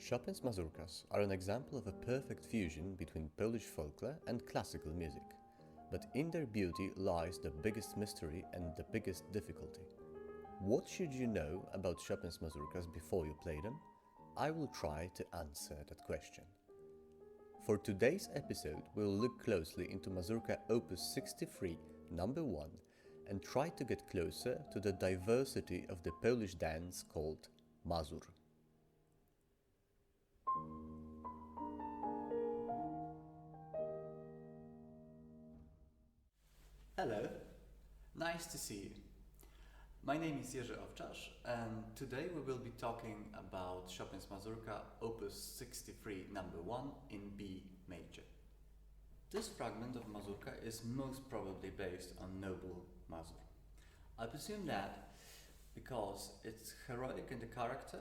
Chopin's Mazurkas are an example of a perfect fusion between Polish folklore and classical music. But in their beauty lies the biggest mystery and the biggest difficulty. What should you know about Chopin's Mazurkas before you play them? I will try to answer that question. For today's episode, we'll look closely into Mazurka Opus 63, number 1, and try to get closer to the diversity of the Polish dance called Mazur. Hello, nice to see you. My name is Jerzy Owczarz, and today we will be talking about Chopin's Mazurka Opus 63 number 1 in B major. This fragment of Mazurka is most probably based on noble Mazur. I presume that because it's heroic in the character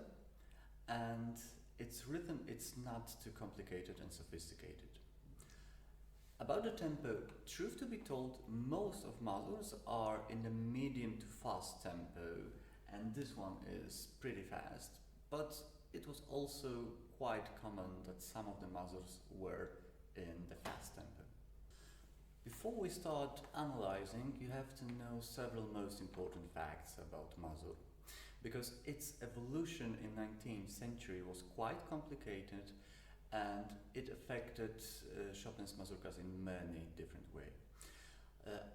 and its rhythm it's not too complicated and sophisticated. About the tempo, truth to be told, most of Mazurs are in the medium to fast tempo, and this one is pretty fast, but it was also quite common that some of the Mazurs were in the fast tempo. Before we start analyzing, you have to know several most important facts about Mazur, because its evolution in 19th century was quite complicated and it affected Chopin's Mazurkas in many different ways.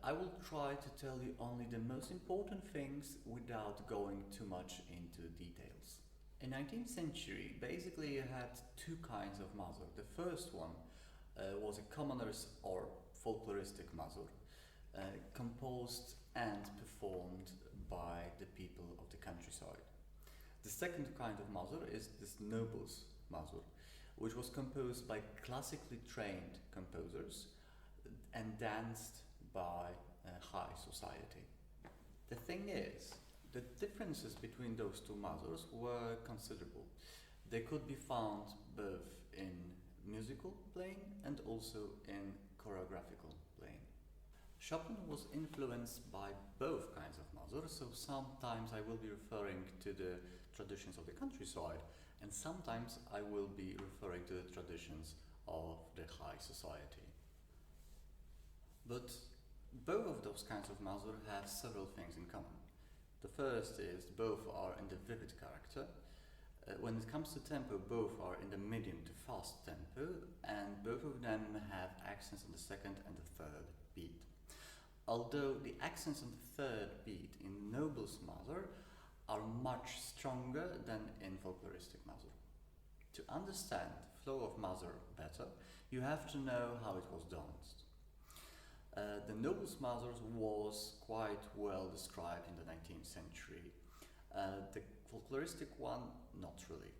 I will try to tell you only the most important things without going too much into details. In 19th century, basically you had two kinds of Mazur. The first one was a commoner's or folkloristic Mazur, composed and performed by the people of the countryside. The second kind of Mazur is this noble's Mazur, which was composed by classically trained composers and danced by high society. The thing is, the differences between those two Mazurs were considerable. They could be found both in musical playing and also in choreographical playing. Chopin was influenced by both kinds of Mazur, so sometimes I will be referring to the traditions of the countryside, and sometimes I will be referring to the traditions of the high society. But both of those kinds of Mazur have several things in common. The first is both are in the vivid character. When it comes to tempo, both are in the medium to fast tempo, and both of them have accents on the second and the third beat. Although the accents on the third beat in Noble's Mazur are much stronger than in folkloristic Mazur. To understand the flow of Mazur better, you have to know how it was danced. The Noble's Mazur was quite well described in the 19th century. The folkloristic one, not really.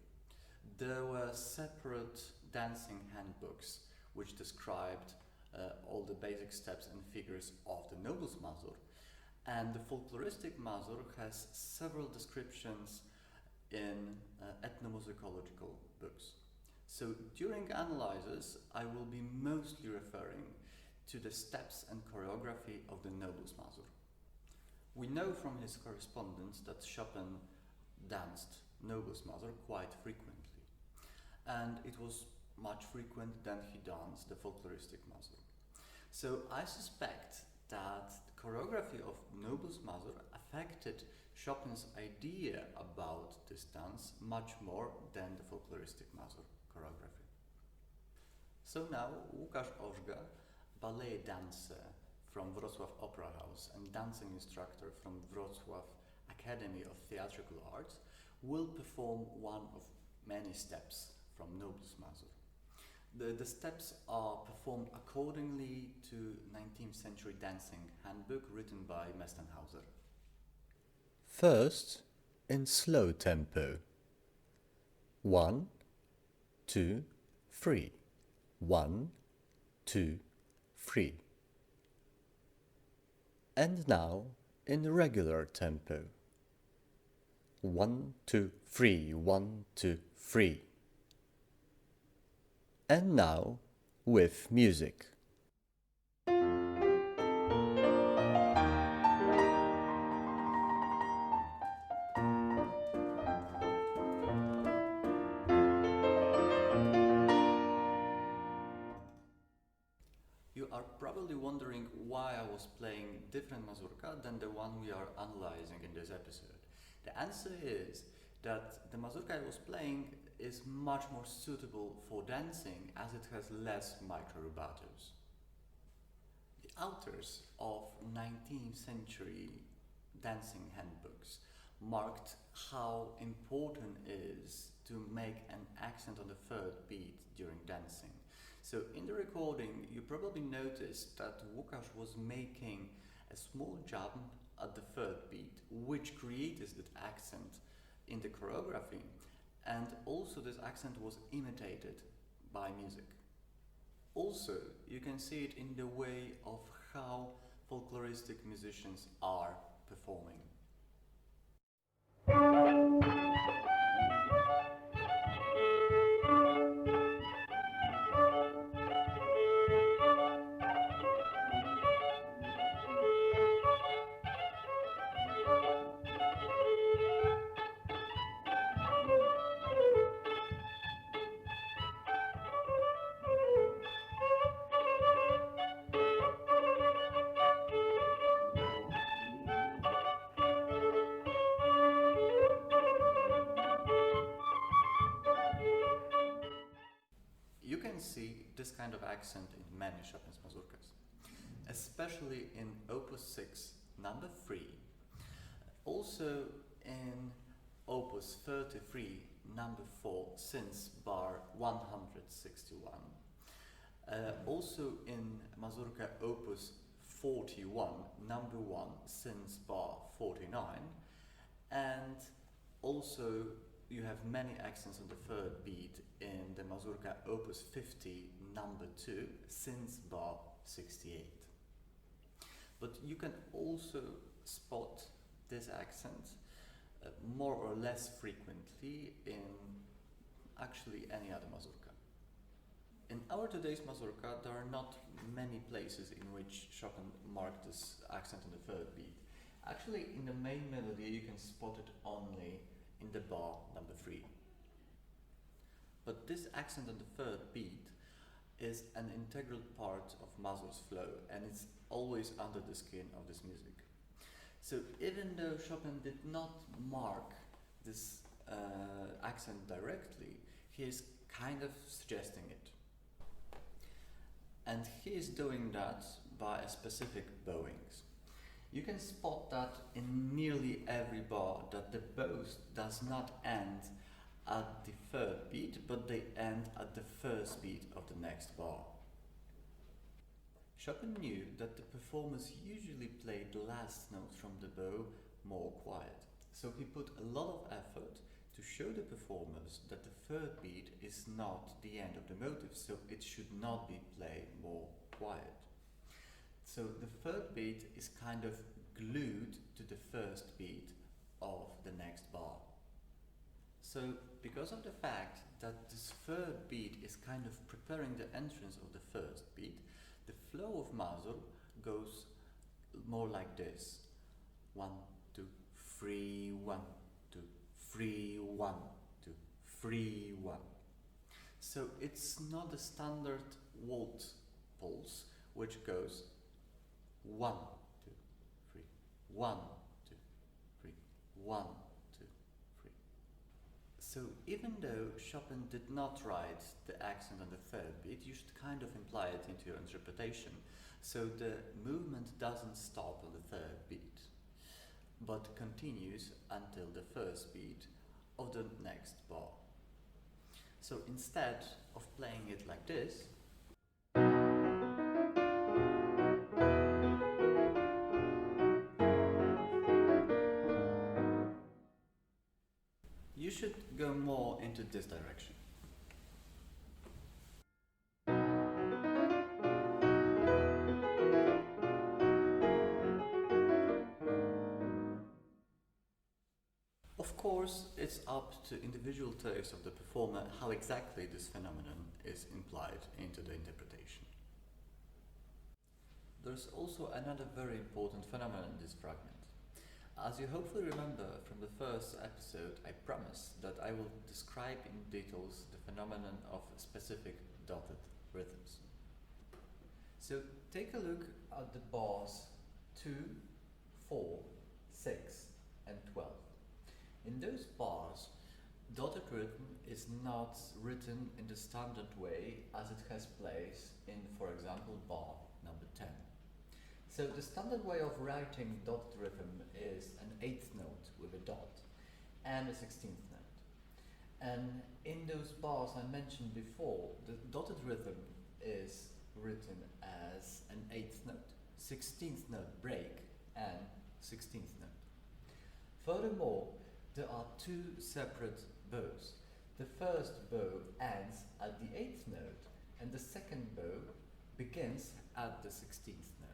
There were separate dancing handbooks which described all the basic steps and figures of the Noble's Mazur. And the folkloristic Mazur has several descriptions in ethnomusicological books. So during analysis, I will be mostly referring to the steps and choreography of the Noble's Mazur. We know from his correspondence that Chopin danced Noble's Mazur quite frequently, and it was much frequent than he danced the folkloristic Mazur. So I suspect that the choreography of Noble's Mazur affected Chopin's idea about this dance much more than the folkloristic Mazur choreography. So now Łukasz Ożga, ballet dancer from Wrocław Opera House and dancing instructor from Wrocław Academy of Theatrical Arts, will perform one of many steps from Noble's Mazur. The steps are performed accordingly to 19th century dancing handbook written by Mestenhauser. First, in slow tempo. 1, 2, 3. 1, 2, 3. And now in regular tempo. 1, 2, 3, 1, 2, 3. And now with music. probably wondering why I was playing different mazurka than the one we are analyzing in this episode. The answer is that the mazurka I was playing is much more suitable for dancing as it has less micro rubatos. The authors of 19th century dancing handbooks marked how important it is to make an accent on the third beat during dancing. So in the recording you probably noticed that Łukasz was making a small jump at the third beat, which created that accent in the choreography, and also this accent was imitated by music. Also, you can see it in the way of how folkloristic musicians are performing. You can see this kind of accent in many Chopin's mazurkas, especially in Opus 6, number 3, also in Opus 33, number 4, since bar 161, also in Mazurka Opus 41, number 1, since bar 49, and also you have many accents on the third beat in the Mazurka Opus 50, number 2, since bar 68. But you can also spot this accent more or less frequently in actually any other mazurka. In our today's mazurka, there are not many places in which Chopin marked this accent on the third beat. Actually, in the main melody, you can spot it only in the bar number 3. But this accent on the third beat is an integral part of Mazur's flow, and it's always under the skin of this music. So even though Chopin did not mark this accent directly, he is kind of suggesting it. And he is doing that by a specific bowings. You can spot that in nearly every bar that the bows does not end at the third beat, but they end at the first beat of the next bar. Chopin knew that the performers usually play the last note from the bow more quiet, so he put a lot of effort to show the performers that the third beat is not the end of the motive, so it should not be played more quiet. So the third beat is kind of glued to the first beat of the next bar. So because of the fact that this third beat is kind of preparing the entrance of the first beat, the flow of Mazur goes more like this. 1, 2, 3, 1, 2, 3, 1, 2, 3, 1. So it's not the standard waltz pulse, which goes 1, 2, 3, 1, 2, 3, 1, 2, 3. So even though Chopin did not write the accent on the third beat, you should kind of imply it into your interpretation. So the movement doesn't stop on the third beat, but continues until the first beat of the next bar. So instead of playing it like this, you should go more into this direction. Of course, it's up to individual taste of the performer how exactly this phenomenon is implied into the interpretation. There's also another very important phenomenon in this fragment. As you hopefully remember from the first episode, I promised that I will describe in details the phenomenon of specific dotted rhythms. So take a look at the bars 2, 4, 6 and 12. In those bars, dotted rhythm is not written in the standard way as it has place in, for example, bar number 10. So the standard way of writing dotted rhythm is an 8th note with a dot and a 16th note. And in those bars I mentioned before, the dotted rhythm is written as an 8th note, 16th note break and 16th note. Furthermore, there are two separate bows. The first bow ends at the 8th note and the second bow begins at the 16th note.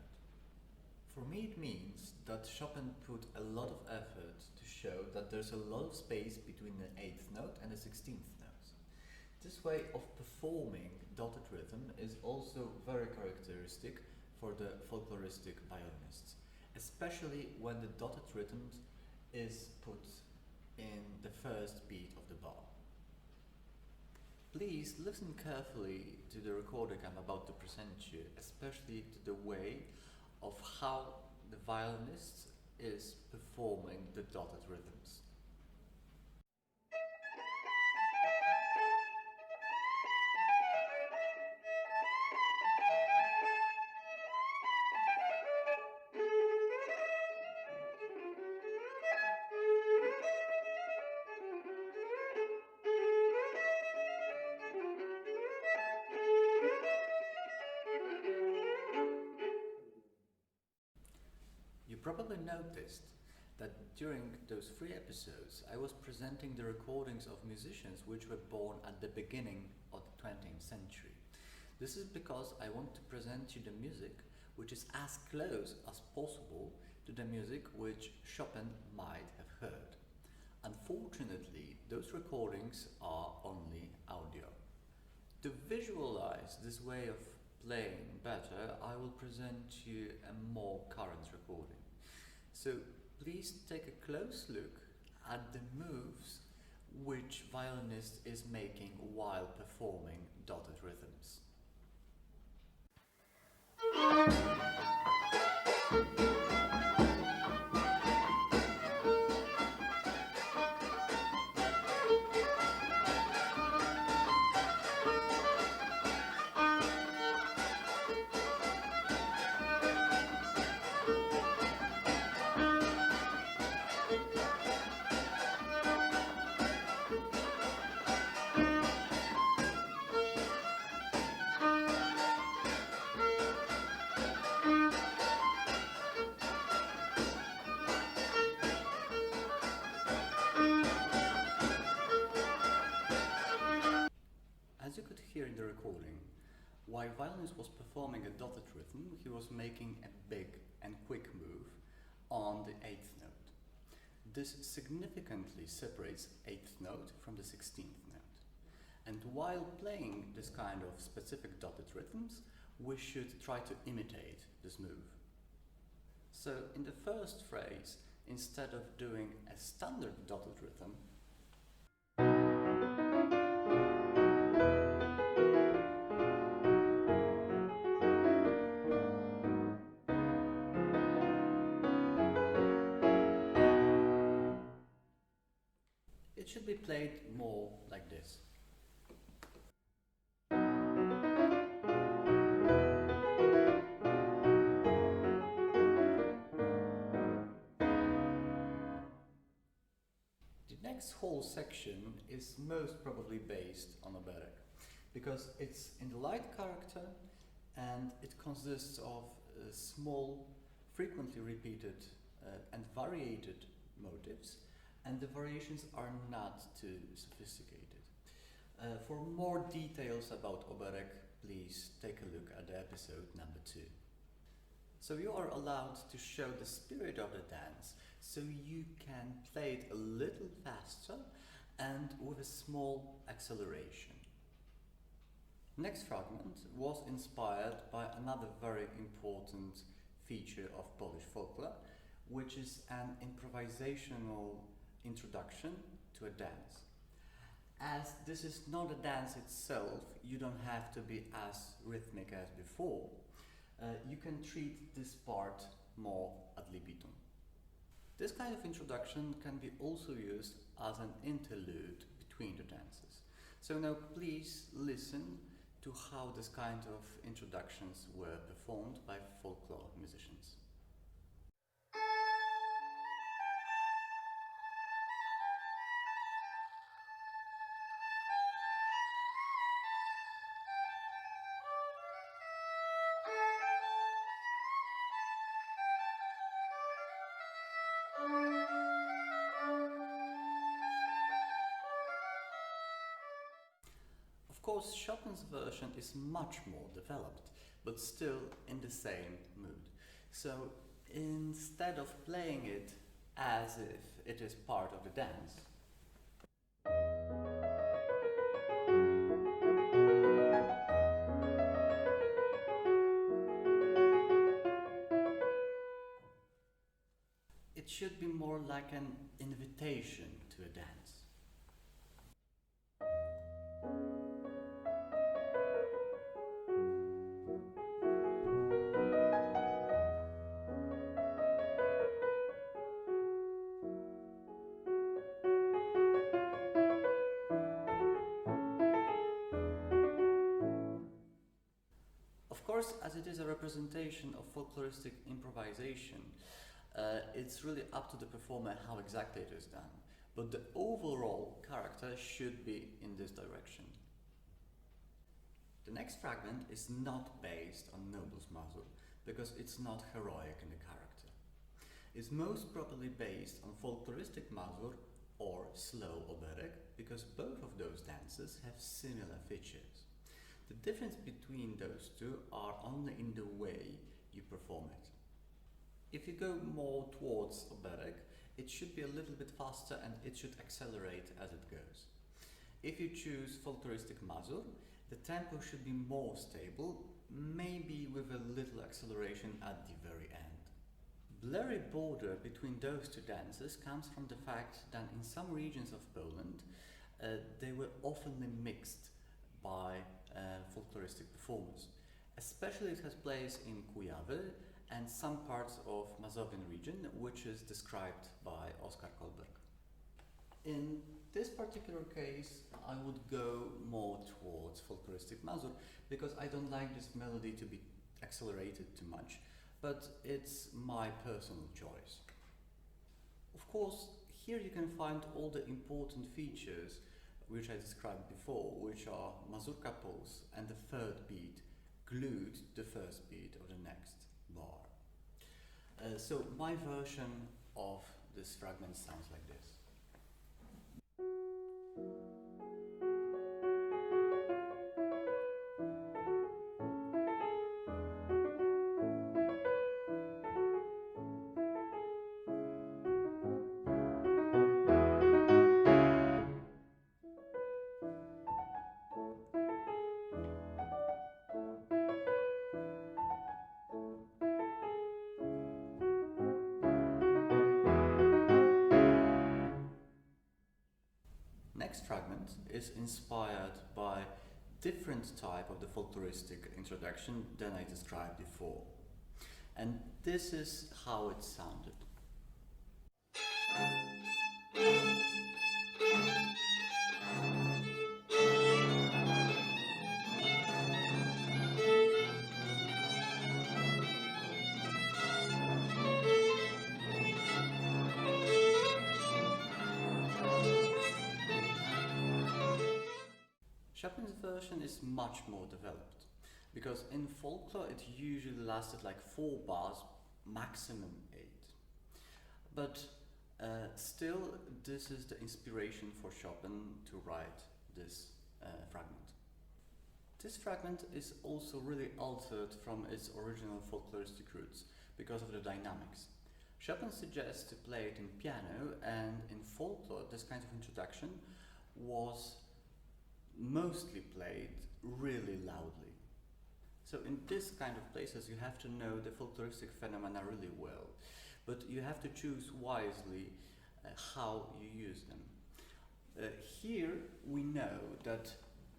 For me it means that Chopin put a lot of effort to show that there's a lot of space between the 8th note and the 16th note. This way of performing dotted rhythm is also very characteristic for the folkloristic violinists, especially when the dotted rhythm is put in the first beat of the bar. Please listen carefully to the recording I'm about to present you, especially to the way of how the violinist is performing the dotted rhythms. You probably noticed that during those 3 episodes I was presenting the recordings of musicians which were born at the beginning of the 20th century. This is because I want to present you the music which is as close as possible to the music which Chopin might have heard. Unfortunately, those recordings are only audio. To visualize this way of playing better, I will present you a more current recording. So please take a close look at the moves which violinist is making while performing dotted rhythms. As you could hear in the recording, while violinist was performing a dotted rhythm, he was making a big and quick move on the 8th note. This significantly separates 8th note from the 16th note. And while playing this kind of specific dotted rhythms, we should try to imitate this move. So in the first phrase, instead of doing a standard dotted rhythm, it should be played more like this. The next whole section is most probably based on oberek, because it's in the light character and it consists of small, frequently repeated and variated motifs, and the variations are not too sophisticated. For more details about oberek, please take a look at the episode number 2. So you are allowed to show the spirit of the dance, so you can play it a little faster and with a small acceleration. Next fragment was inspired by another very important feature of Polish folklore, which is an improvisational introduction to a dance. As this is not a dance itself, you don't have to be as rhythmic as before, you can treat this part more ad libitum. This kind of introduction can be also used as an interlude between the dances. So now please listen to how this kind of introductions were performed by folklore musicians. Of course, Chopin's version is much more developed, but still in the same mood. So instead of playing it as if it is part of the dance, it should be more like an invitation to a dance. Of course, as it is a representation of folkloristic improvisation, it's really up to the performer how exactly it is done. But the overall character should be in this direction. The next fragment is not based on Noble's Mazur, because it's not heroic in the character. It's most properly based on folkloristic Mazur or slow oberek, because both of those dances have similar features. The difference between those two are only in the way you perform it. If you go more towards oberek, it should be a little bit faster and it should accelerate as it goes. If you choose folkloristic Mazur, the tempo should be more stable, maybe with a little acceleration at the very end. Blurry border between those two dances comes from the fact that in some regions of Poland they were often mixed by folkloristic performers. Especially it has place in Kujaw and some parts of Mazovian region, which is described by Jacek Kolberg. In this particular case, I would go more towards folkloristic Mazur because I don't like this melody to be accelerated too much, but it's my personal choice. Of course, here you can find all the important features which I described before, which are mazurka pulse and the third beat glued to the first beat of the next bar. So my version of this fragment sounds like this. Next fragment is inspired by different type of the folkloristic introduction than I described before. And this is how it sounded. Chopin's version is much more developed, because in folklore it usually lasted like 4 bars, maximum 8. But still, this is the inspiration for Chopin to write this fragment. This fragment is also really altered from its original folkloristic roots because of the dynamics. Chopin suggests to play it in piano, and in folklore this kind of introduction was mostly played really loudly. So in this kind of places you have to know the folkloristic phenomena really well, but you have to choose wisely how you use them. Here we know that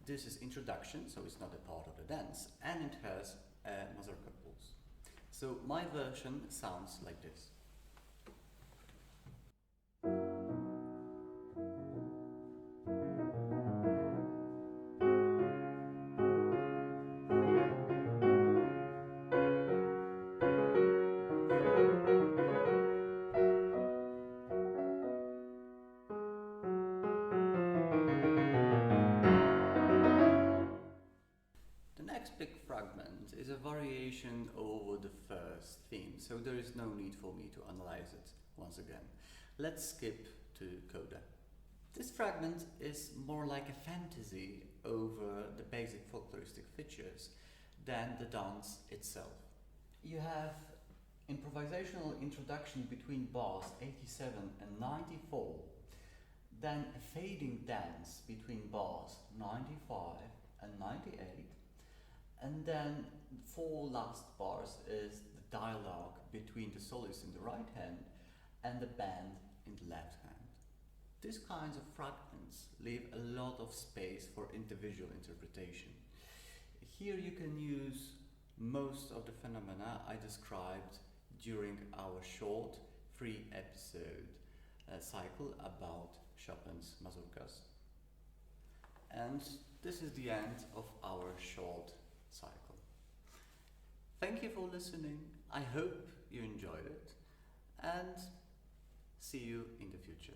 this is introduction, so it's not a part of the dance, and it has a mazurka pulse. So my version sounds like this. Big fragment is a variation over the first theme, so there is no need for me to analyze it once again. Let's skip to coda. This fragment is more like a fantasy over the basic folkloristic features than the dance itself. You have improvisational introduction between bars 87 and 94, then a fading dance between bars 95 and 98, and then four last bars is the dialogue between the soloist in the right hand and the band in the left hand. These kinds of fragments leave a lot of space for individual interpretation. Here you can use most of the phenomena I described during our short 3-episode cycle about Chopin's Mazurkas. And this is the end of our short cycle. Thank you for listening. I hope you enjoyed it, and see you in the future.